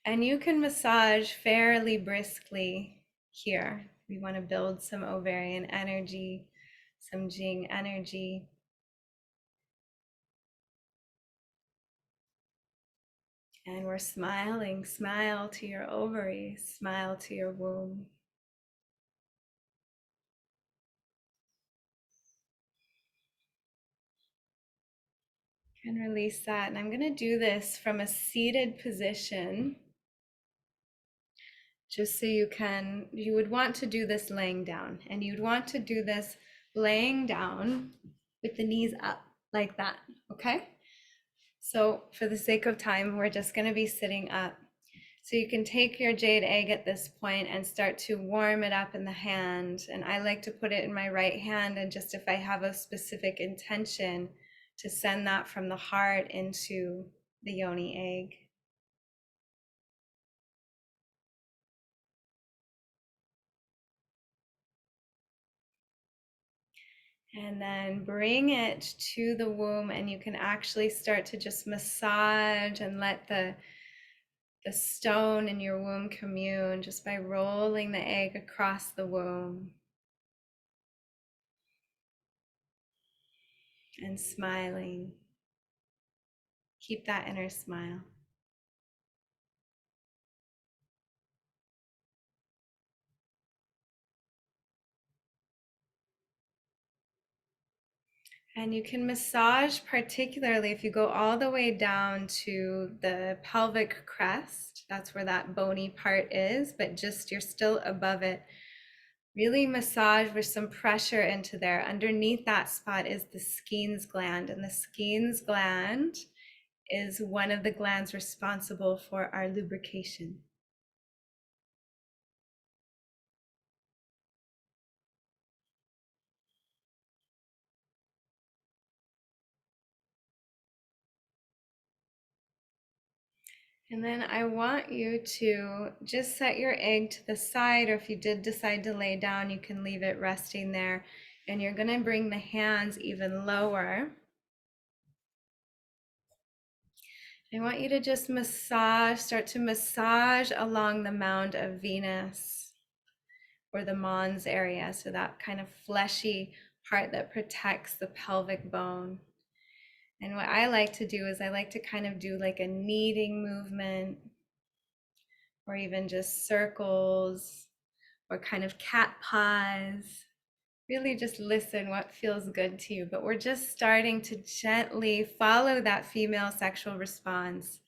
And you can massage fairly briskly here. We want to build some ovarian energy, some Jing energy. And we're smiling. Smile to your ovaries, smile to your womb. And release that. And I'm going to do this from a seated position, just so you would want to do this laying down, and you'd want to do this laying down with the knees up like that. Okay. So for the sake of time, we're just going to be sitting up. So you can take your jade egg at this point and start to warm it up in the hand. And I like to put it in my right hand, and just if I have a specific intention, to send that from the heart into the yoni egg. And then bring it to the womb, and you can actually start to just massage and let the stone in your womb commune just by rolling the egg across the womb and smiling. Keep that inner smile. And you can massage, particularly if you go all the way down to the pelvic crest. That's where that bony part is, but just you're still above it. Really massage with some pressure into there. Underneath that spot is the Skene's gland, and the Skene's gland is one of the glands responsible for our lubrication. And then I want you to just set your egg to the side, or if you did decide to lay down, you can leave it resting there. And you're going to bring the hands even lower. I want you to just start to massage along the mound of Venus, or the Mons area, so that kind of fleshy part that protects the pelvic bone. And what I like to do is I like to kind of do like a kneading movement, or even just circles, or kind of cat paws. Really just listen what feels good to you. But we're just starting to gently follow that female sexual response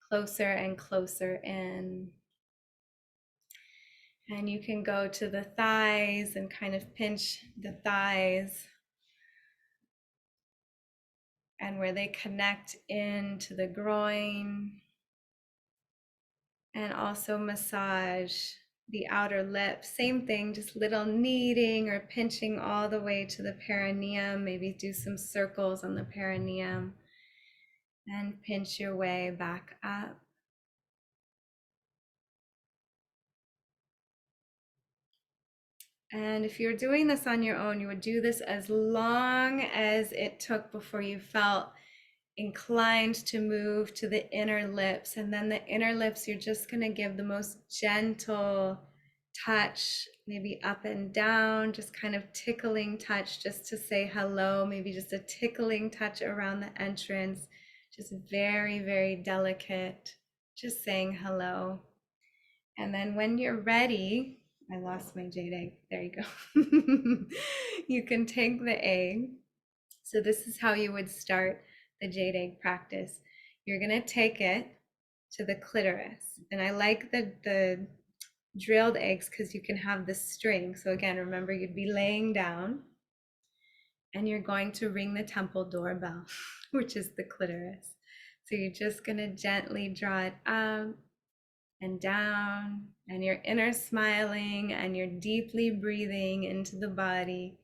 closer and closer in. And you can go to the thighs and kind of pinch the thighs, and where they connect into the groin. And also massage the outer lip. Same thing, just little kneading or pinching all the way to the perineum. Maybe do some circles on the perineum and pinch your way back up. And if you're doing this on your own, you would do this as long as it took before you felt inclined to move to the inner lips. And then the inner lips, you're just going to give the most gentle touch, maybe up and down, just kind of tickling touch, just to say hello, maybe just a tickling touch around the entrance, just very, very delicate, just saying hello. And then when you're ready, I lost my jade egg. There you go. You can take the egg. So this is how you would start the jade egg practice. You're going to take it to the clitoris. And I like the drilled eggs because you can have the string. So again, remember, you'd be laying down and you're going to ring the temple doorbell, which is the clitoris. So you're just going to gently draw it up and down, and you're inner smiling and you're deeply breathing into the body.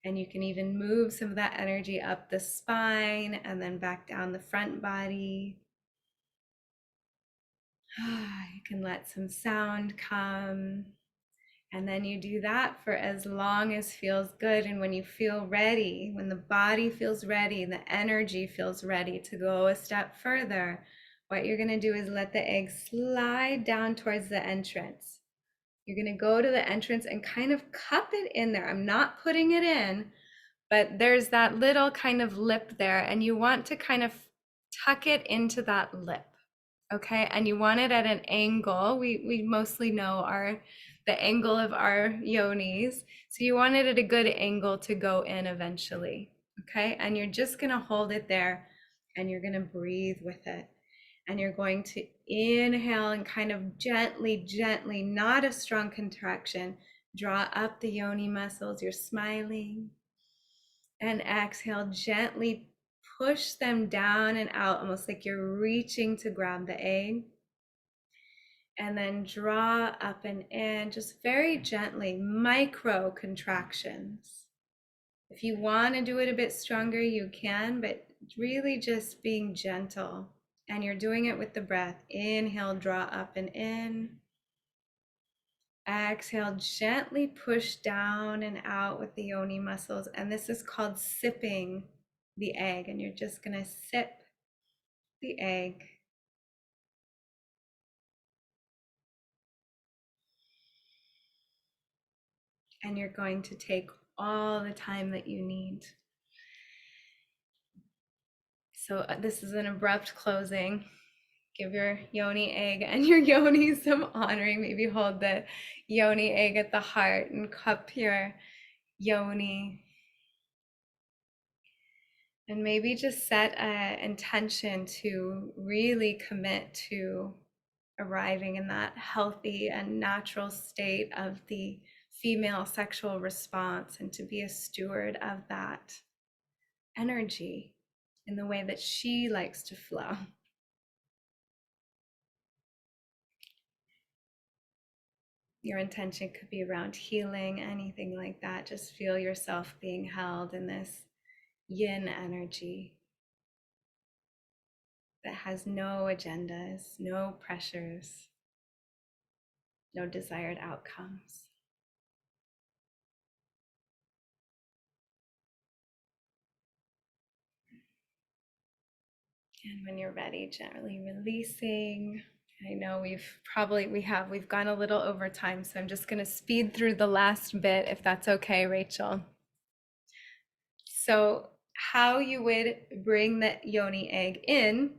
And you can even move some of that energy up the spine and then back down the front body. You can let some sound come. And then you do that for as long as feels good. And when you feel ready, when the body feels ready, the energy feels ready to go a step further, what you're going to do is let the egg slide down towards the entrance. You're going to go to the entrance and kind of cup it in there. I'm not putting it in, but there's that little kind of lip there, and you want to kind of tuck it into that lip. Okay, and you want it at an angle. We mostly know the angle of our yonis. So you want it at a good angle to go in eventually. Okay, and you're just gonna hold it there and you're going to breathe with it. And you're going to inhale and kind of gently, gently, not a strong contraction, draw up the yoni muscles. You're smiling. And exhale, gently push them down and out, almost like you're reaching to grab the egg. And then draw up and in, just very gently, micro contractions. If you want to do it a bit stronger, you can, but really just being gentle. And you're doing it with the breath. Inhale, draw up and in. Exhale, gently push down and out with the yoni muscles. And this is called sipping the egg. And you're just going to sip the egg. And you're going to take all the time that you need. So this is an abrupt closing. Give your yoni egg and your yoni some honoring. Maybe hold the yoni egg at the heart and cup your yoni. And maybe just set an intention to really commit to arriving in that healthy and natural state of the female sexual response, and to be a steward of that energy in the way that she likes to flow. Your intention could be around healing, anything like that. Just feel yourself being held in this yin energy that has no agendas, no pressures, no desired outcomes. And when you're ready, gently releasing. I know we've gone a little over time, so I'm just going to speed through the last bit, if that's okay, Rachel. So how you would bring the yoni egg in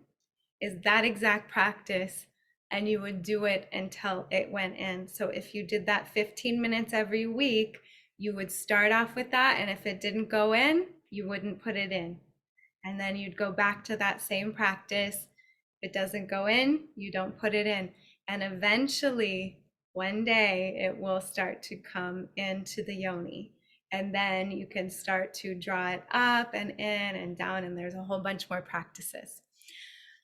is that exact practice, and you would do it until it went in. So if you did that 15 minutes every week, you would start off with that, and if it didn't go in, you wouldn't put it in. And then you'd go back to that same practice. If it doesn't go in, you don't put it in. And eventually, one day, it will start to come into the yoni. And then you can start to draw it up and in and down, and there's a whole bunch more practices.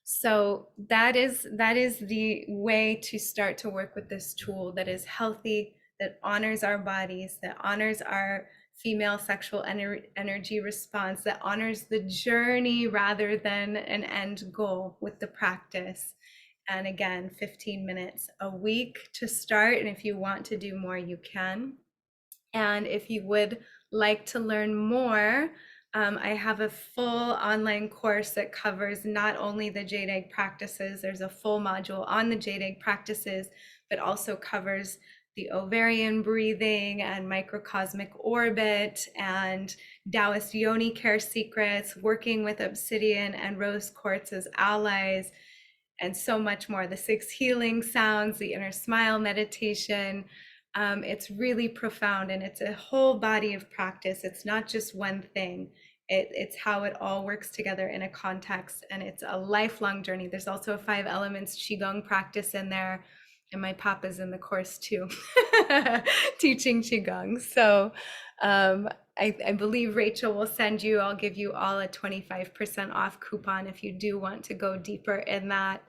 So that is the way to start to work with this tool that is healthy, that honors our bodies, that honors our female sexual energy response, that honors the journey rather than an end goal with the practice. And again, 15 minutes a week to start. And if you want to do more, you can. And if you would like to learn more, I have a full online course that covers not only the jade egg practices, there's a full module on the jade egg practices, but also covers the ovarian breathing and microcosmic orbit and Taoist yoni care secrets, working with obsidian and rose quartz as allies, and so much more. The 6 healing sounds, the inner smile meditation. It's really profound, and it's a whole body of practice. It's not just one thing. It's how it all works together in a context, and it's a lifelong journey. There's also a 5 elements Qigong practice in there, and my papa's in the course too, teaching Qigong. So I believe Rachel will send you, I'll give you all a 25% off coupon if you do want to go deeper in that.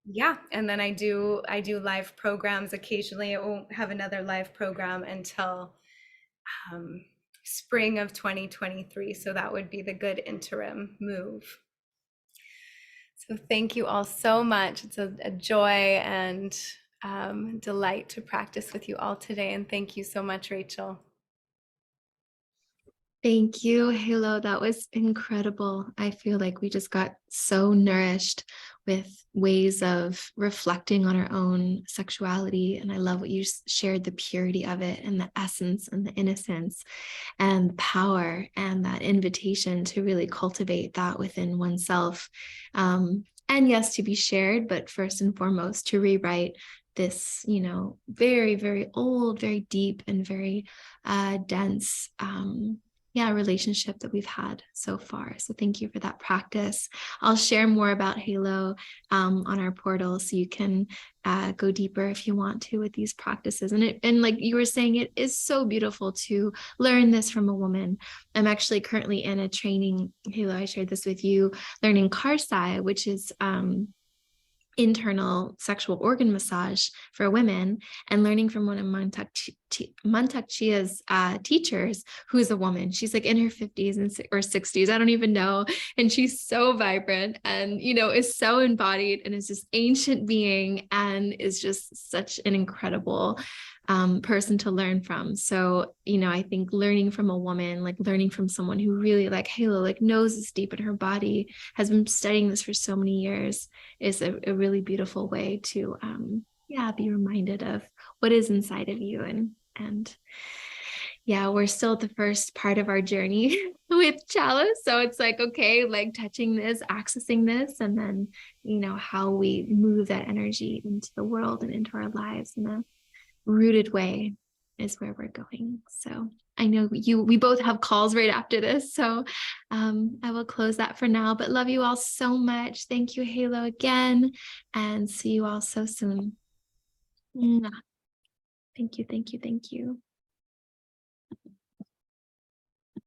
Yeah, and then I do live programs occasionally. I won't have another live program until spring of 2023. So that would be the good interim move. So thank you all so much. It's a joy and delight to practice with you all today. And thank you so much, Rachel. Thank you, Halo. That was incredible. I feel like we just got so nourished with ways of reflecting on our own sexuality. And I love what you shared, the purity of it and the essence and the innocence and the power and that invitation to really cultivate that within oneself. And yes, to be shared, but first and foremost, to rewrite this, very, very old, very deep, and very dense yeah, relationship that we've had so far. So thank you for that practice. I'll share more about Halo on our portal, so you can go deeper if you want to with these practices. And like you were saying, it is so beautiful to learn this from a woman. I'm actually currently in a training, Halo, I shared this with you, learning Karsai, which is internal sexual organ massage for women, and learning from one of Mantak Chia's teachers, who's a woman. She's like in her 50s or 60s, I don't even know. And she's so vibrant and, is so embodied and is this ancient being and is just such an incredible person to learn from. So, I think learning from a woman, like learning from someone who really, like Halo, like knows this deep in her body, has been studying this for so many years, is a really beautiful way to be reminded of what is inside of you. And yeah, we're still at the first part of our journey with Chalice. So it's like, okay, like touching this, accessing this, and then, how we move that energy into the world and into our lives in a rooted way is where we're going. So I know we both have calls right after this. So I will close that for now, but love you all so much. Thank you, Halo, again, and see you all so soon. Mwah. Thank you, thank you, thank you.